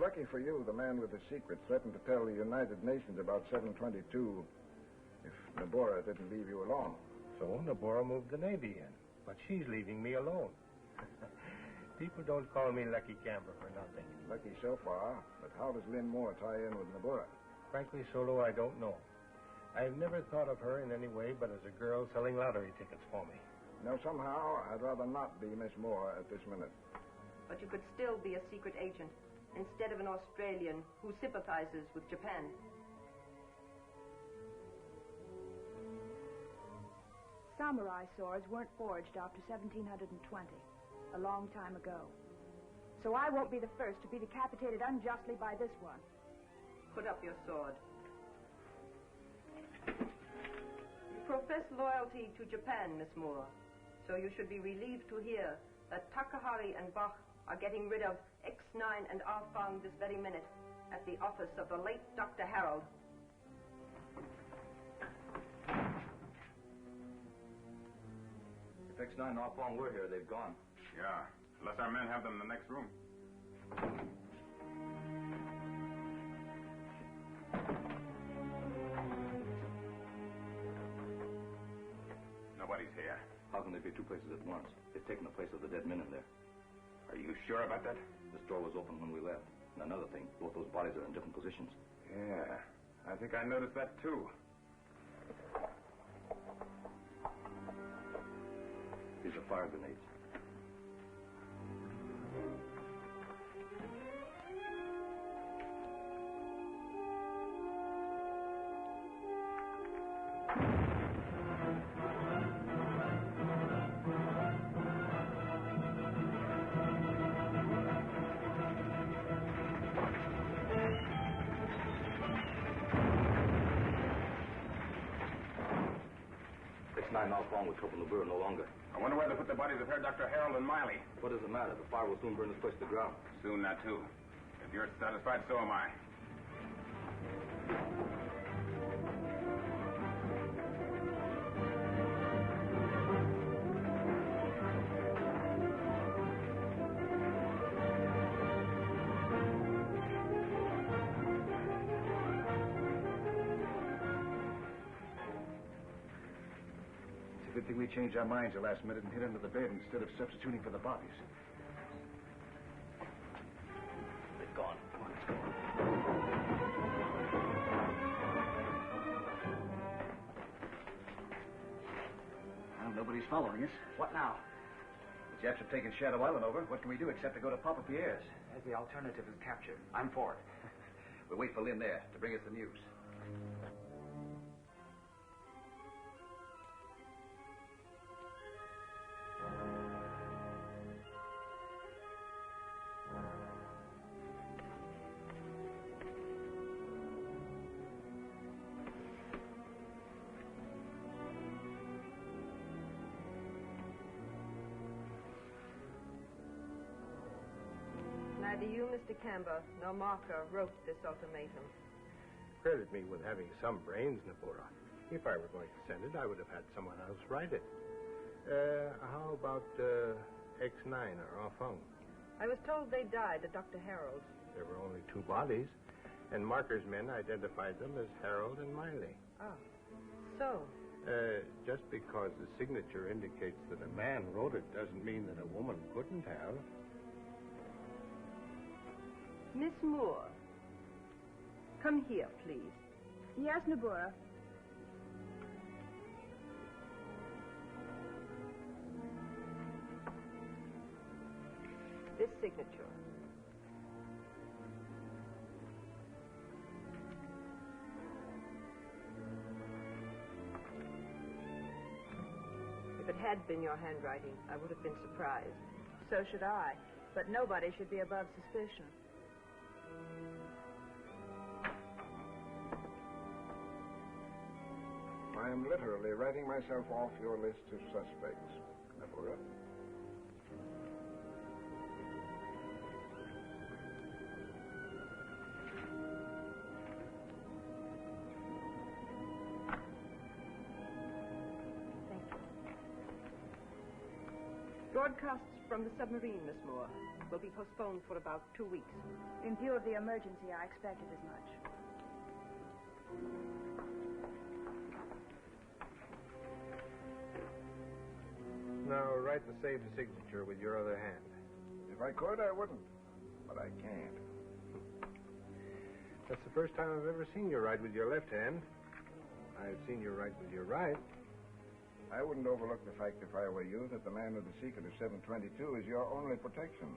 lucky for you, the man with the secret threatened to tell the United Nations about 722 if Nabura didn't leave you alone. So Nabura moved the Navy in, but she's leaving me alone. People don't call me Lucky Kamber for nothing. Lucky so far, but how does Lynn Moore tie in with Nabura? Frankly, Solo, I don't know. I've never thought of her in any way but as a girl selling lottery tickets for me. No, somehow, I'd rather not be Miss Moore at this minute. But you could still be a secret agent, instead of an Australian who sympathizes with Japan. Samurai swords weren't forged after 1720, a long time ago. So I won't be the first to be decapitated unjustly by this one. Put up your sword. You profess loyalty to Japan, Miss Moore, so you should be relieved to hear that Takahari and Bach are getting rid of X9 and Fong this very minute at the office of the late Dr. Harold. If X9 and Fong were here, they've gone. Yeah, unless our men have them in the next room. Nobody's here. How can there be two places at once? They've taken the place of the dead men in there. Are you sure about that? This door was open when we left. And another thing, both those bodies are in different positions. Yeah, I think I noticed that too. These are fire grenades. X9 Fong would trouble Nabura no longer. I wonder where they put the bodies of Herr Dr. Harold and Wiley. What does it matter? The fire will soon burn this place to the ground. Soon, that too. If you're satisfied, so am I. Good thing we changed our minds the last minute and hit under the bed instead of substituting for the bodies. They've gone. Come on, let's go. Well, nobody's following us. What now? The Japs have taken Shadow Island over. What can we do except to go to Papa Pierre's? As the alternative is capture. I'm for it. We'll wait for Lynn there to bring us the news. Neither you, Mr. Kamber, nor Marker wrote this ultimatum. Credit me with having some brains, Nabura. If I were going to send it, I would have had someone else write it. How about X9 or Fong? I was told they died at Dr. Harold's. There were only two bodies, and Marker's men identified them as Harold and Wiley. Oh, so? Just because the signature indicates that a man wrote it doesn't mean that a woman couldn't have. Miss Moore, come here, please. Yes, Nabura. This signature. If it had been your handwriting, I would have been surprised. So should I. But nobody should be above suspicion. I am literally writing myself off your list of suspects, Nabura. Broadcasts from the submarine, Miss Moore, will be postponed for about 2 weeks. In view of the emergency, I expected as much. Now, write the saved signature with your other hand. If I could, I wouldn't. But I can't. That's the first time I've ever seen you write with your left hand. I've seen you write with your right. I wouldn't overlook the fact, if I were you, that the man with the secret of 722 is your only protection.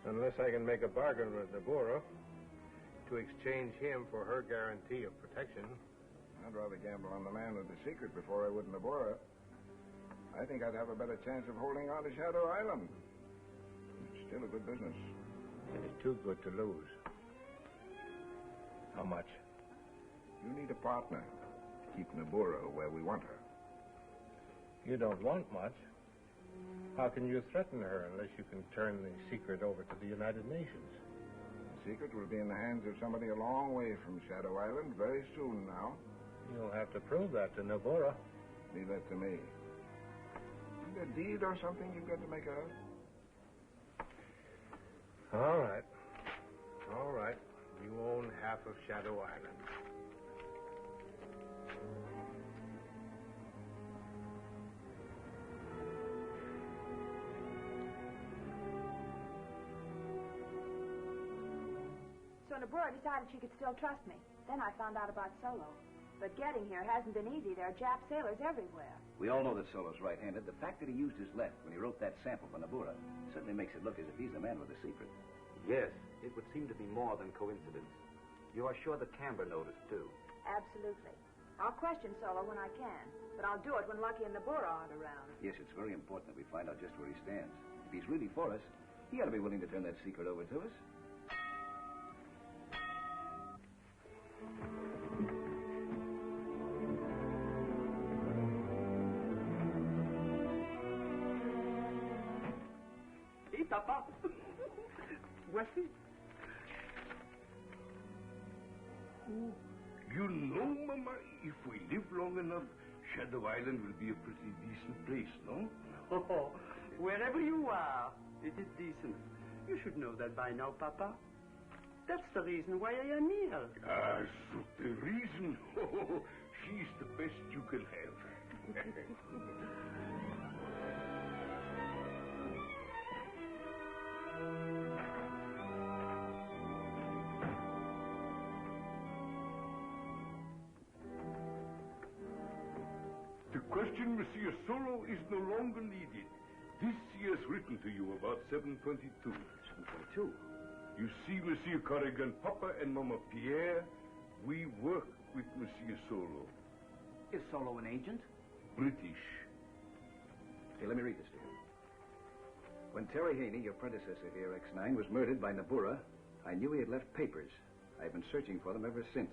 Unless I can make a bargain with Nabura to exchange him for her guarantee of protection. I'd rather gamble on the man with the secret before I would Nabura. I think I'd have a better chance of holding on to Shadow Island. It's still a good business. It's too good to lose. How much? You need a partner to keep Nabura where we want her. You don't want much. How can you threaten her unless you can turn the secret over to the United Nations? The secret will be in the hands of somebody a long way from Shadow Island very soon now. You'll have to prove that to Nabura. Leave that to me. Is there a deed or something you've got to make out? All right. All right. You own half of Shadow Island. So Nabura decided she could still trust me. Then I found out about Solo. But getting here hasn't been easy. There are Jap sailors everywhere. We all know that Solo's right-handed. The fact that he used his left when he wrote that sample for Nabura certainly makes it look as if he's the man with the secret. Yes, it would seem to be more than coincidence. You are sure that Kamber noticed, too? Absolutely. I'll question Solo when I can. But I'll do it when Lucky and Nabura aren't around. Yes, it's very important that we find out just where he stands. If he's really for us, he ought to be willing to turn that secret over to us. Papa. Voici. You know, Mama, if we live long enough, Shadow Island will be a pretty decent place, no? Oh, wherever you are, it is decent. You should know that by now, Papa. That's the reason why I am here. Ah, so the reason? Oh, she's the best you can have. The question, Monsieur Solo, is no longer needed. This he has written to you about 722. 722? You see, Monsieur Corrigan, Papa and Mama Pierre, we work with Monsieur Solo. Is Solo an agent? British. Okay, let me read this to you. When Terry Haney, your predecessor here, X9, was murdered by Nabura, I knew he had left papers. I've been searching for them ever since,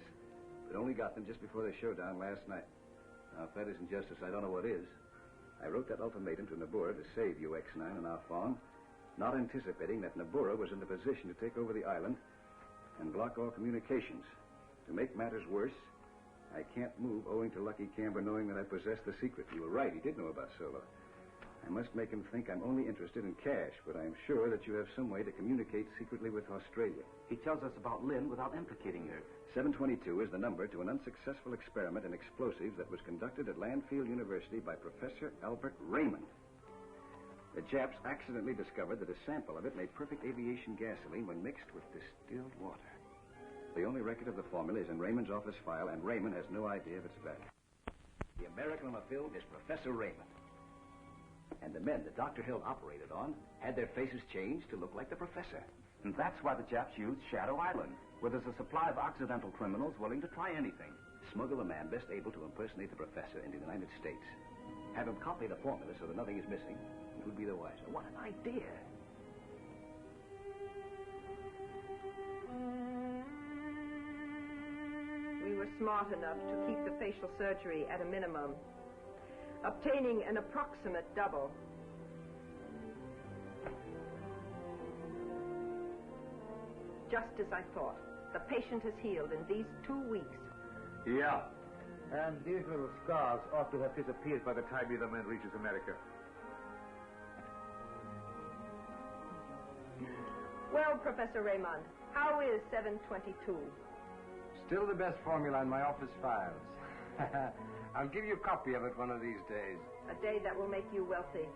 but only got them just before the showdown last night. Now, if that isn't justice, I don't know what is. I wrote that ultimatum to Nabura to save you, X9, and our Fong, not anticipating that Nabura was in the position to take over the island and block all communications. To make matters worse, I can't move owing to Lucky Kamber knowing that I possess the secret. You were right, he did know about Solo. I must make him think I'm only interested in cash, but I'm sure that you have some way to communicate secretly with Australia. He tells us about Lynn without implicating her. 722 is the number to an unsuccessful experiment in explosives that was conducted at Landfield University by Professor Albert Raymond. The Japs accidentally discovered that a sample of it made perfect aviation gasoline when mixed with distilled water. The only record of the formula is in Raymond's office file, and Raymond has no idea of its value. The American on the film is Professor Raymond. And the men the Dr. Hill operated on had their faces changed to look like the professor. And that's why the Japs used Shadow Island, where there's a supply of Occidental criminals willing to try anything. Smuggle a man best able to impersonate the professor into the United States. Have him copy the formula so that nothing is missing. It would be the wiser. What an idea. We were smart enough to keep the facial surgery at a minimum, obtaining an approximate double. Just as I thought. The patient has healed in these 2 weeks. Yeah. And these little scars ought to have disappeared by the time the other man reaches America. Well, Professor Raymond, how is 722? Still the best formula in my office files. I'll give you a copy of it one of these days. A day that will make you wealthy.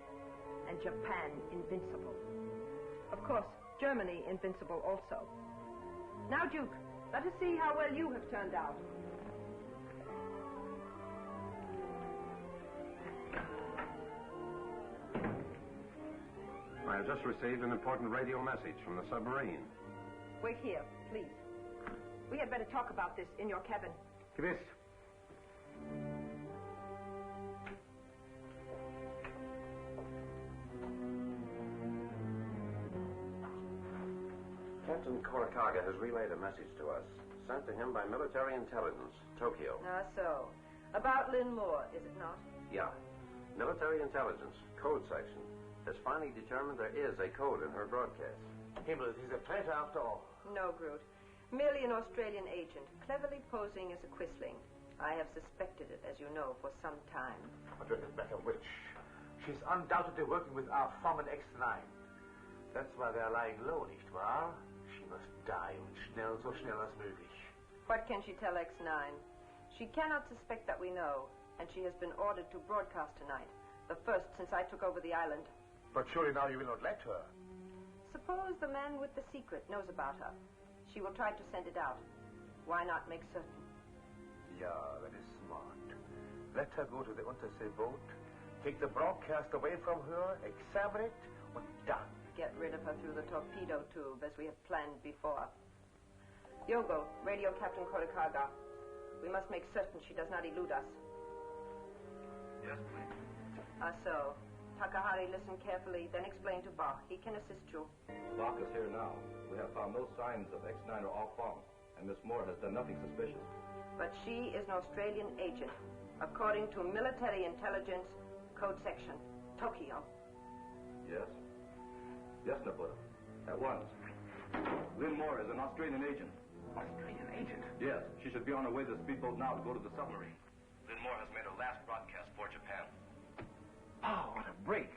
And Japan invincible. Of course, Germany invincible also. Now, Duke, let us see how well you have turned out. I have just received an important radio message from the submarine. Wait here, please. We had better talk about this in your cabin. Gewiss. Captain Korikaga has relayed a message to us, sent to him by military intelligence, Tokyo. Ah, so. About Lynn Moore, is it not? Yeah. Military intelligence, code section, has finally determined there is a code in her broadcast. Himmel, he's a traitor after all. No, Groot. Merely an Australian agent, cleverly posing as a Quisling. I have suspected it, as you know, for some time. But doesn't matter which. She's undoubtedly working with our Fong and X9. That's why they're lying low, nicht wahr? She must die, und schnell, so schnell as möglich. What can she tell X9? She cannot suspect that we know, and she has been ordered to broadcast tonight. The first since I took over the island. But surely now you will not let her. Suppose the man with the secret knows about her. She will try to send it out. Why not make certain? Yeah, that is smart. Let her go to the undersea boat, take the broadcast away from her, examine it, and done. Get rid of her through the torpedo tube, as we have planned before. Yogo, radio Captain Korikaga. We must make certain she does not elude us. Yes, please. So. Takahari, listen carefully, then explain to Bach. He can assist you. Bach is here now. We have found no signs of X9 or all Fong, and Miss Moore has done nothing suspicious. But she is an Australian agent, according to military intelligence, code section, Tokyo. Yes? Yes, Nabura. At once. Lynn Moore is an Australian agent. Australian agent? Yes. She should be on her way to the speedboat now to go to the submarine. Lynn Moore has made her last broadcast for Japan. Oh, what a break.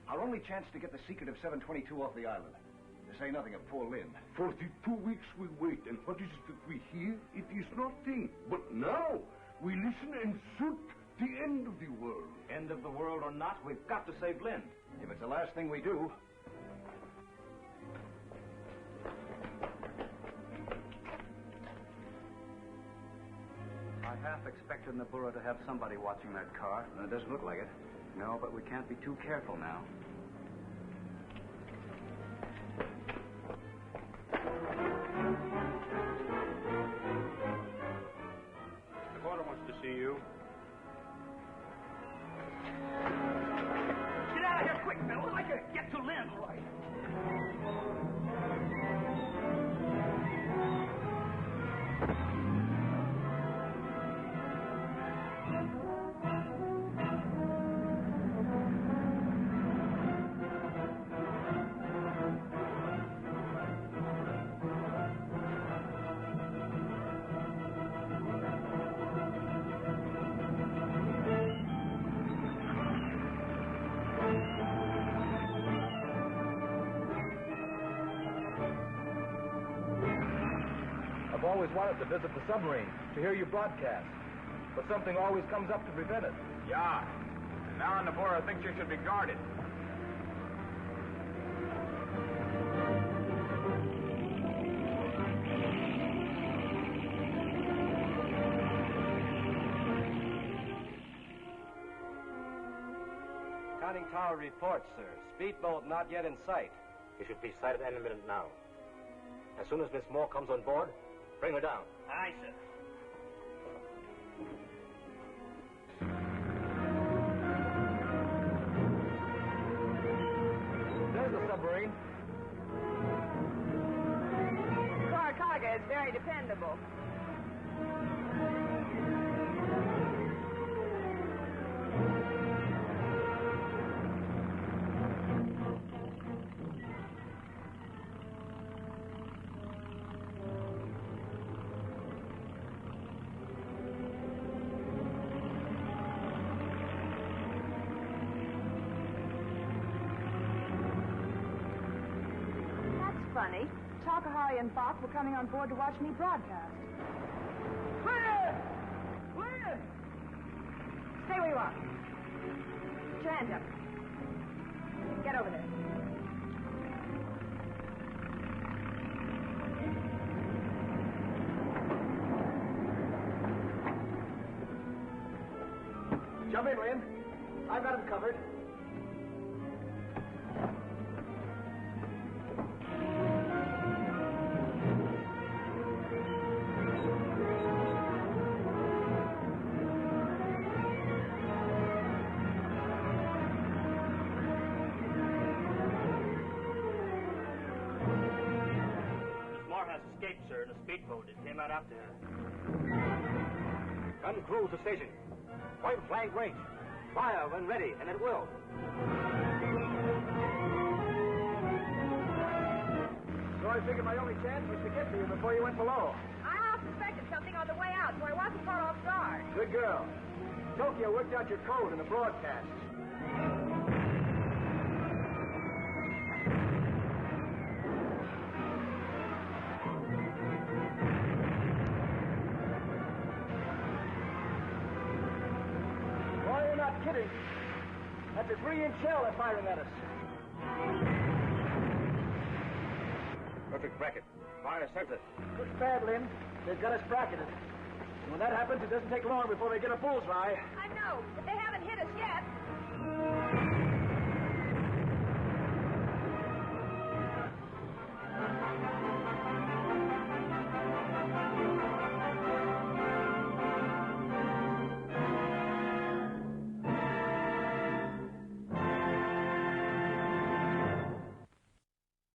Our only chance to get the secret of 722 off the island. To say nothing of poor Lynn. 42 weeks we wait, and what is it that we hear? It is nothing. But now, we listen and shoot the end of the world. End of the world or not, we've got to save Lynn. If it's the last thing we do... I half expected Nabura to have somebody watching that car. It doesn't look like it. No, but we can't be too careful now. The quarter wants to see you. Get out of here quick, Bill. I can get to Lynn. All right. I've always wanted to visit the submarine, to hear you broadcast. But something always comes up to prevent it. Yeah. And now Nabura thinks you should be guarded. Conning tower reports, sir. Speedboat not yet in sight. You should be sighted any minute now. As soon as Miss Moore comes on board, bring her down. Aye, sir. There's the submarine. Korikaga is very dependable. funny. Takahari and Bach were coming on board to watch me broadcast. Lynn! Lynn! Stay where you are. Put your hands up. Get over there. Jump in, Lynn. I've got him covered. Escaped, sir, in a speedboat. It came out after her. Gun crew to station. Point blank range. Fire when ready, and it will. So I figured my only chance was to get to you before you went below. I half suspected something on the way out, so I wasn't caught off guard. Good girl. Tokyo worked out your code in the broadcast. Kidding. That's a 3-inch shell they're firing at us. Perfect bracket. Fire censored. Looks bad, Lynn. They've got us bracketed. And when that happens, it doesn't take long before they get a bullseye. I know, but they haven't hit us yet.